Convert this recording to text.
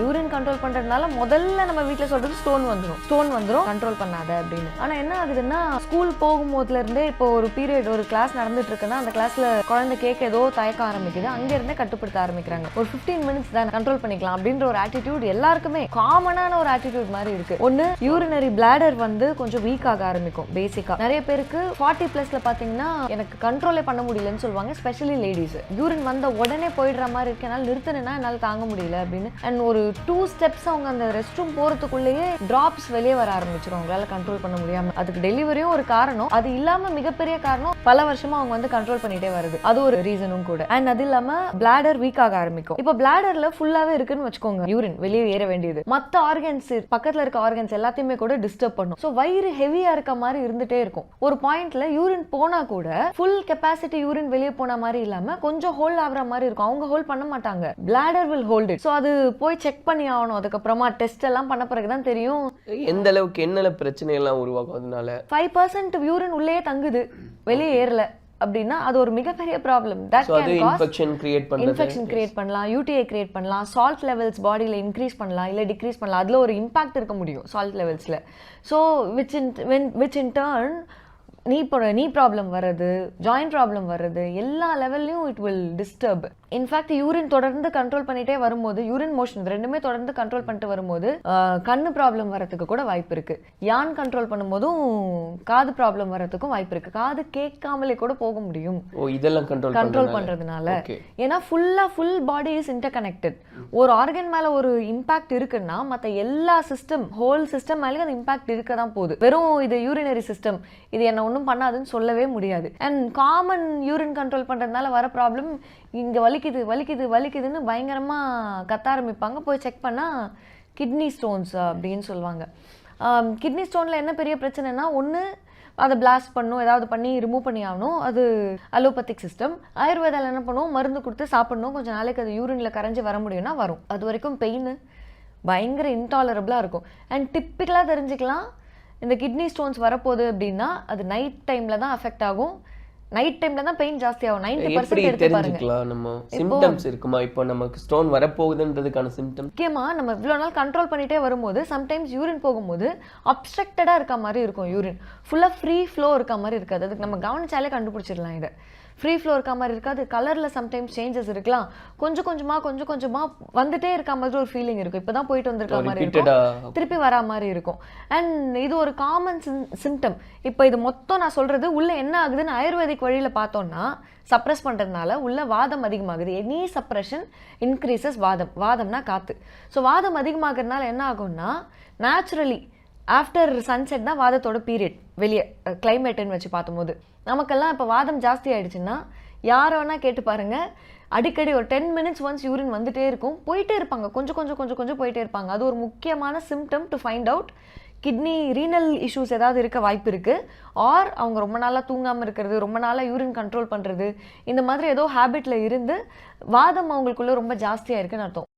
Urine control பண்றதுனால முதல்ல நம்ம வீட்டில் சொல்றது ஸ்டோன் வந்துடும் கண்ட்ரோல் பண்ணாத அப்படின்னு. ஆனா என்ன ஆகுதுன்னா ஸ்கூல் போகும்போதுல இருந்தே இப்போ ஒரு பீரியட் ஒரு கிளாஸ் நடந்துட்டு இருக்குன்னா அந்த கிளாஸ்ல குழந்தை கேட்க ஏதோ தயக்க ஆரம்பிக்குது, அங்க இருந்தே கட்டுப்படுத்த ஆரம்பிக்கிறாங்க. ஒரு 15 மினிட்ஸ் தான் கண்ட்ரோல் பண்ணிக்கலாம் அப்படின்ற ஒரு ஆட்டிடியூட் எல்லாருக்குமே காமனான ஒரு ஆட்டிடியூட் மாதிரி இருக்கு. ஒன்னு யூரினரி பிளாடர் வந்து கொஞ்சம் வீக் ஆக ஆரம்பிக்கும். பேசிக்கா நிறைய பேருக்கு 40+ பாத்தீங்கன்னா எனக்கு கண்ட்ரோலே பண்ண முடியலன்னு சொல்லுவாங்க. ஸ்பெஷலி லேடிஸ் யூரின் வந்த உடனே போயிடுற மாதிரி இருக்கு, என்னால் நிறுத்தினா என்னால் தாங்க முடியல அப்படின்னு. அண்ட் ஒரு 2 ஸ்டெப்ஸ் அவங்க அந்த ரெஸ்ட் ரூம் போறதுக்குள்ளேயே டிராப்ஸ் வெளியே வர ஆரம்பிச்சிடும் அவங்களால கண்ட்ரோல் பண்ண முடியாம. அதுக்கு டெலிவரியும் ஒரு காரணம், அது இல்லாம மிகப்பெரிய காரணம் பல வருஷமா அவங்க வந்து கண்ட்ரோல் பண்ணிட்டே வருது, அது ஒரு ரீசனும் கூட. அண்ட் அது இல்லாம பிளாடர் வீக் ஆக ஆரம்பிக்கும். இப்போ பிளாடர்ல ஃபுல்லாவே இருக்குன்னு வச்சுக்கோங்க, யூரின் வெளியே ஏற வேண்டியது மற்ற ஆர்கன்ஸ் பக்கத்துல இருக்க ஆர்கன்ஸ் எல்லாத்தையுமே கூட டிஸ்டர்ப் பண்ணும். ஸோ வயிறு ஹெவியா இருக்க மாதிரி இருந்துட்டே இருக்கும். ஒரு பாயிண்ட்ல யூரின் போனா கூட ஃபுல் கெப்பாசிட்டி யூரின் வெளியே போன மாதிரி இல்லாம கொஞ்சம் ஹோல்ட் ஆகுற மாதிரி இருக்கும். அவங்க ஹோல்ட் பண்ண மாட்டாங்க, bladder will hold it. So அது போய் செக் பண்ணி ஆகணும். அதுக்கப்புறமா டெஸ்ட் எல்லாம் பண்ண பிறகுதான் தெரியும் எந்த அளவுக்கு என்னென்ன பிரச்சனை எல்லாம் உருவாகும். அதனால 5% யூரின் உள்ளே தங்குது, வெளியே ஏறல அப்படின்னா அது ஒரு மிகப்பெரிய problem. That can cause infection create பண்ணலாம், யூடிஐ கிரியேட் பண்ணலாம், சால்ட் லெவல்ஸ் பாடியில் இன்க்ரீஸ் பண்ணலாம் இல்லை டிக்ரீஸ் பண்ணலாம். அதில் ஒரு இம்பாக்ட் இருக்க முடியும் சால்ட் லெவல்ஸில். So which in turn knee problem வர்றது, ஜாயிண்ட் ப்ராப்ளம் வர்றது, எல்லா லெவல்லையும் it will disturb. In fact urine தொடர்ந்து கண்ட்ரோல் பண்ணிட்டே வரும்போது, யூரின் மோஷன் ரெண்டுமே தொடர்ந்து கண்ட்ரோல் பண்ணிட்டு வரும்போது கண்ணு ப்ராப்ளம் வரதுக்கு கூட வாய்ப்பு இருக்கு. யான் கண்ட்ரோல் பண்ணும்போதும் காது ப்ராப்ளம் வரதுக்கும் வாய்ப்பு இருக்கு. காது கேட்காமலே கூட போக முடியும் இதெல்லாம் கண்ட்ரோல் பண்றதுனால. ஏன்னா ஃபுல் பாடி இஸ் இன்டர்கனெக்டட். ஒரு ஆர்கன் மேல ஒரு இம்பாக்ட் இருக்குன்னா மற்ற எல்லா சிஸ்டம் ஹோல் சிஸ்டம் மேலேயும் அது இம்பாக்ட் இருக்க தான் போகுது. வெறும் இது யூரினரி சிஸ்டம் இது என்ன ஒன்றும் பண்ணாதுன்னு சொல்லவே முடியாது. அண்ட் காமன் யூரின் கண்ட்ரோல் பண்றதுனால வர ப்ராப்ளம், இங்க வலிக்குதுன்னு பயங்கரமா கத்த ஆரம்பிப்பாங்க. போய் செக் பண்ணா கிட்னி ஸ்டோன்ஸ் அப்படின்னு சொல்லுவாங்க. கிட்னி ஸ்டோன்ல என்ன பெரிய பிரச்சனைனா, ஒன்று அதை பிளாஸ்ட் பண்ணும், ஏதாவது பண்ணி ரிமூவ் பண்ணி ஆகணும். அது அலோபதிக் சிஸ்டம். ஆயுர்வேதாவில் என்ன பண்ணுவோம், மருந்து கொடுத்து சாப்பிடணும், கொஞ்சம் நாளைக்கு அது யூரின்ல கரைஞ்சி வர முடியும்னா வரும். அது வரைக்கும் பெயின் பயங்கர இன்டாலரபிளா இருக்கும். அண்ட் டிப்பிக்கலா தெரிஞ்சுக்கலாம் இந்த கிட்னி ஸ்டோன்ஸ் வரப்போகுது அப்படின்னா அது நைட் டைம்ல தான் அஃபெக்ட் ஆகும். நைட் டைம்ல தான் பெயின் ஜாஸ்தி ஆகும். 90% எடுத்து பாருங்க. நம்ம சிம்டம்ஸ் இருக்குமா இப்போ நமக்கு ஸ்டோன் வரப்போகுதுன்றதுக்கான சிம்டம்? முக்கியமா நம்ம இவ்வளோ நாள் கண்ட்ரோல் பண்ணிட்டே வரும்போது சம்டைம்ஸ் யூரின் போகும்போது அப்ஸ்ட்ரக்டடா இருக்க மாதிரி இருக்கும். யூரின் ஃபுல்லா ஃப்ரீ ஃப்ளோ இருக்க மாதிரி இருக்காது. அதுக்கு நம்ம கவனிச்சாலே கண்டுபிடிச்சிடலாம். இதை ஃப்ரீ ஃப்ளோ இருக்க மாதிரி இருக்காது. கலர்ல சம்டைம்ஸ் சேஞ்சஸ் இருக்கலாம். கொஞ்சம் கொஞ்சமா வந்துட்டே இருக்க மாதிரி ஒரு ஃபீலிங் இருக்கும். இப்பதான் போயிட்டு வந்திருக்க மாதிரி இருக்கும், திருப்பி வரா மாதிரி இருக்கும். அண்ட் இது ஒரு காமன் சிம்டம். இப்போ இது மொத்தம் நான் சொல்றது உள்ள என்ன ஆகுதுன்னு ஆயுர்வேதிக் வழியில பார்த்தோம்னா, சப்ரஸ் பண்றதுனால உள்ள வாதம் அதிகமாகுது. எனி சப்ரஷன் இன்க்ரீசஸ் வாதம்னா காத்து. ஸோ வாதம் அதிகமாகிறதுனால என்ன ஆகும்னா, நேச்சுரலி ஆஃப்டர் சன்செட் தான் வாதத்தோட பீரியட். வெளியே கிளைமேட்டுன்னு வச்சு பார்த்தபோது நமக்கெல்லாம் இப்போ வாதம் ஜாஸ்தி ஆயிடுச்சுன்னா யாரை வேணா கேட்டு பாருங்க, அடிக்கடி ஒரு 10 மினிட்ஸ் ஒன்ஸ் யூரின் வந்துட்டே இருக்கும், போயிட்டே இருப்பாங்க, கொஞ்சம் போயிட்டே இருப்பாங்க. அது ஒரு முக்கியமான symptom to find out kidney renal issues ஏதாவது இருக்க வாய்ப்பு இருக்கு. ஆர் அவங்க ரொம்ப நாளா தூங்காம இருக்கிறது, ரொம்ப நாளா யூரின் கண்ட்ரோல் பண்றது, இந்த மாதிரி ஏதோ ஹேபிட்ல இருந்து வாதம் அவங்களுக்குள்ள ரொம்ப ஜாஸ்தியா இருக்குன்னு அர்த்தம்.